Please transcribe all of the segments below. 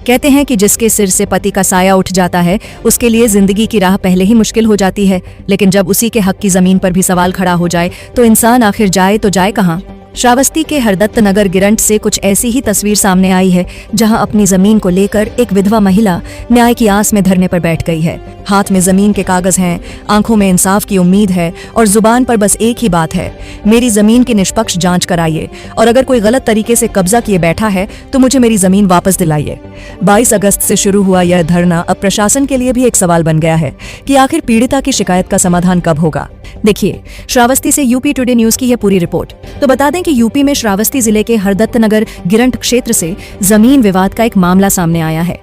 कहते हैं कि जिसके सिर से पति का साया उठ जाता है उसके लिए जिंदगी की राह पहले ही मुश्किल हो जाती है, लेकिन जब उसी के हक की जमीन पर भी सवाल खड़ा हो जाए तो इंसान आखिर जाए तो जाए कहाँ। श्रावस्ती के हरदत्त नगर गिरंट से कुछ ऐसी ही तस्वीर सामने आई है, जहां अपनी जमीन को लेकर एक विधवा महिला न्याय की आस में धरने पर बैठ गई है। हाथ में जमीन के कागज हैं, आंखों में इंसाफ की उम्मीद है और जुबान पर बस एक ही बात है, मेरी जमीन की निष्पक्ष जांच कराइए और अगर कोई गलत तरीके से कब्जा किए बैठा है तो मुझे मेरी जमीन वापस दिलाइए। 22 अगस्त से शुरू हुआ यह धरना अब प्रशासन के लिए भी एक सवाल बन गया है कि आखिर पीड़िता की शिकायत का समाधान कब होगा। देखिए श्रावस्ती से यूपी टुडे न्यूज की यह पूरी रिपोर्ट। तो बता दें कि यूपी में श्रावस्ती जिले के हरदत्त नगर गिरंट क्षेत्र से जमीन विवाद का एक मामला सामने आया है।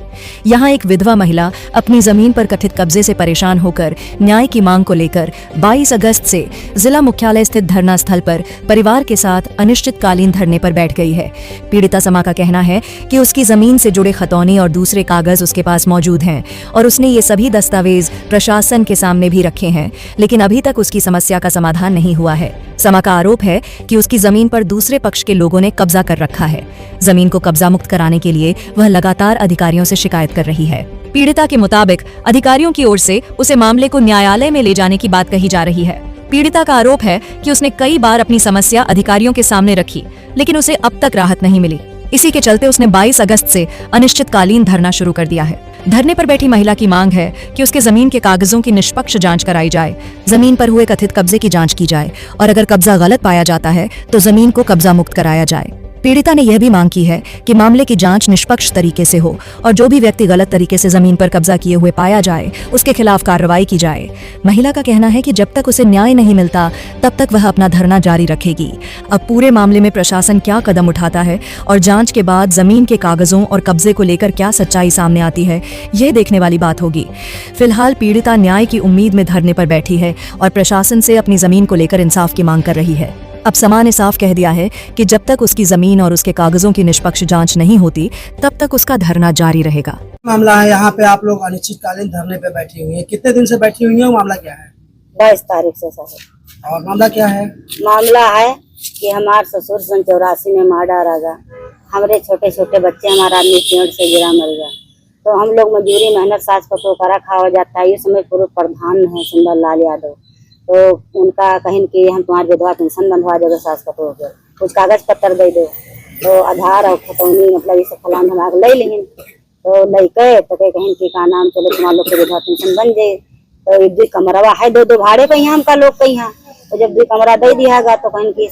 यहाँ एक विधवा महिला अपनी जमीन पर कथित कब्जे से परेशान होकर न्याय की मांग को लेकर 22 अगस्त से जिला मुख्यालय स्थित धरना स्थल पर परिवार के साथ अनिश्चितकालीन धरने पर बैठ गई है। पीड़िता समा का कहना है कि उसकी जमीन से जुड़े खतौनी और दूसरे कागज उसके पास मौजूद हैं और उसने ये सभी दस्तावेज प्रशासन के सामने भी रखे हैं, लेकिन अभी तक उसकी समस्या का समाधान नहीं हुआ है। समा का आरोप है कि उसकी जमीन पर दूसरे पक्ष के लोगों ने कब्जा कर रखा है। जमीन को कब्जा मुक्त कराने के लिए वह लगातार अधिकारियों से शिकायत कर रही है। पीड़िता के मुताबिक अधिकारियों की ओर से उसे मामले को न्यायालय में ले जाने की बात कही जा रही है। पीड़िता का आरोप है कि उसने कई बार अपनी समस्या अधिकारियों के सामने रखी, लेकिन उसे अब तक राहत नहीं मिली। इसी के चलते उसने 22 अगस्त से अनिश्चितकालीन धरना शुरू कर दिया है। धरने पर बैठी महिला की मांग है कि उसके जमीन के कागजों की निष्पक्ष जांच कराई जाए, जमीन पर हुए कथित कब्जे की जांच की जाए और अगर कब्जा गलत पाया जाता है तो जमीन को कब्जा मुक्त कराया जाए। पीड़िता ने यह भी मांग की है कि मामले की जांच निष्पक्ष तरीके से हो और जो भी व्यक्ति गलत तरीके से जमीन पर कब्जा किए हुए पाया जाए उसके खिलाफ कार्रवाई की जाए। महिला का कहना है कि जब तक उसे न्याय नहीं मिलता तब तक वह अपना धरना जारी रखेगी। अब पूरे मामले में प्रशासन क्या कदम उठाता है और जांच के बाद जमीन के कागजों और कब्जे को लेकर क्या सच्चाई सामने आती है, यह देखने वाली बात होगी। फिलहाल पीड़िता न्याय की उम्मीद में धरने पर बैठी है और प्रशासन से अपनी जमीन को लेकर इंसाफ की मांग कर रही है। अब समा ने साफ कह दिया है कि जब तक उसकी जमीन और उसके कागजों की निष्पक्ष जांच नहीं होती तब तक उसका धरना जारी रहेगा। मामला है यहाँ पे आप लोग अनिश्चितकालीन धरने पे बैठी हुई हैं, कितने दिन से बैठी हुई हैं? मामला क्या है? 22 तारीख से सर। और मामला क्या है? मामला है कि हमारे ससुर 84 में मार डाला गया, हमारे छोटे छोटे बच्चे, हमारा आदमी पेड़ से गिरा मर गया, तो हम लोग मजदूरी मेहनत सास पतों करा खावा जाता है। ये समय पूर्व प्रधान है सुंदर लाल यादव, तो उनका कहीं कि हम तुम्हारी विधवा पेंशन बंधवा देगा सास पतों के, कुछ कागज पत्र दे दो, तो आधार और खतौनी मतलब ये सब फलान हम ले लेंगे, तो लेके तो कहीं कि का नाम चलो तुम्हारे लोग के विधवा पेंशन बन जाए। तो एक 2 कमरा है, 2 भाड़े पे यहाँ हमका लोग कहीं, तो जब 2 कमरा दे दिया गया तो कहीं कि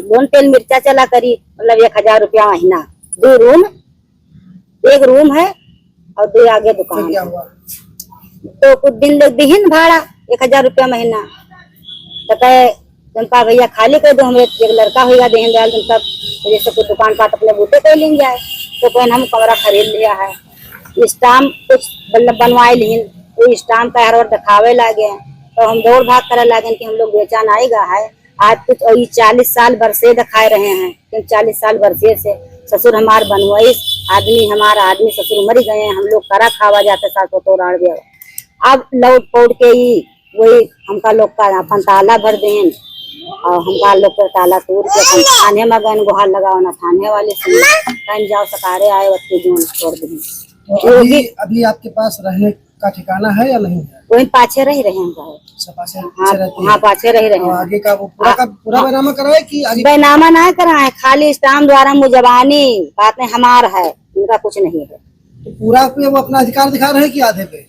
लोन तेल मिर्चा चला करी, मतलब 1000 रुपया महीना, 2 रूम, 1 रूम है और 2 आगे दुकान। तो कुछ दिन लोग दिहिन भाड़ा 1000 रुपया महीना, तो कहे चंपा भैया खाली कर दो, हमें एक लड़का होगा देहन दयाल जनता, तो जैसे कोई दुकान पात अपने बूटे कर लेंगे जाए, तो कहीं हम कमरा खरीद लिया है। स्टाम्प कुछ बनवाए लीन, कोई स्टाम्प का हर बार दिखावे लागे, तो हम दौड़ भाग करे लागे कि हम लोग बेचान आएगा है। आज कुछ 40 साल बरसे दिखाए रहे हैं, 40 साल बरसे से ससुर हमार बनवाई आदमी, हमारा आदमी ससुर मर गए हैं, हम लोग करा खावा जाते साथ तो तोड़ दिया। अब लौट पौट के ही वही हमका लोग का अपन ताला भर दें और हमका लोग का ताला तोड़ के अपन थाने में गए, गुहार लगाओ ना थाने वाले से कहीं जाओ सकारे आए वत्ती जोन छोड़ दें। तो अभी आपके पास रहने का ठिकाना है या नहीं है? वही पाछे रह रहे हैं। हाँ पाछे रह रहे हैं। आगे का वो पूरा बैनामा कराए कि आगे? बैनामा नहीं कराए, खाली स्टाम्प द्वारा मुजबानी बात में हमार है, इनका कुछ नहीं है। तो पूरा पे वो अपना अधिकार दिखा रहे हैं कि आधे पे?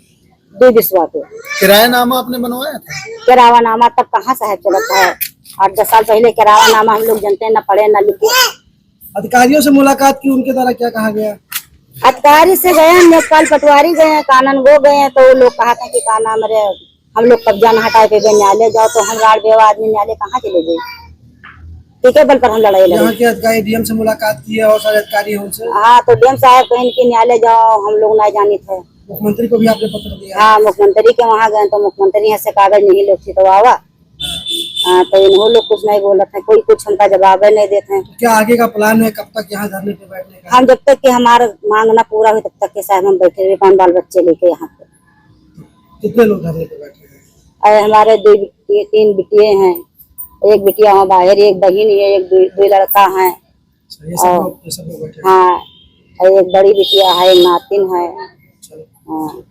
2 विश्वा पे। किरायानामा आपने बनवाया था? किरायानामा तब कहाँ साहब चलता है, 8-10 साल पहले किरायानामा हम लोग जानते हैं, न पढ़े न लिखे। अधिकारियों से मुलाकात की, उनके द्वारा क्या कहा गया? अधिकारी से गए, नेपाल पटवारी गए, कानन गो गए, तो वो लोग कहा था कि का नाम रे हम लोग कब्जा न हटाए पे न्यायालय जाओ, तो हम राड़ बेवा आदमी न्यायालय कहाँ चले गए, ठीक है बल पर हम लड़ाई लड़े। यहाँ के अधिकारी डीएम से मुलाकात की है और सारे अधिकारी हैं उनसे? हाँ, तो डीएम साहब कहीं कि न्यायालय जाओ, हम लोग नहीं जानी थे। मुख्यमंत्री को भी आपने पत्र दिया? हाँ, मुख्यमंत्री के वहाँ गए, तो मुख्यमंत्री यहाँ से कागज नहीं लोग छिटवावा, तो इन्हों लोग कुछ नहीं बोलते हैं, कोई कुछ हमका जवाब नहीं देते हैं। तो क्या आगे का प्लान है, कब तक यहाँ धरने पे बैठने का? हम जब तक कि हमारा मांग ना पूरा हो तब तक के साहब हम बैठे रहे, 5 बाल बच्चे लेके यहाँ पे। कितने लोग धरने पे बैठे हैं? अरे हमारे 3 बिटिया हैं, एक बिटिया वहाँ बाहर, एक बहन है, एक 2 लड़का है। ये सब लोग बैठे हैं। हाँ, है, एक बड़ी बिटिया है, एक नातिन है। चलो। हाँ।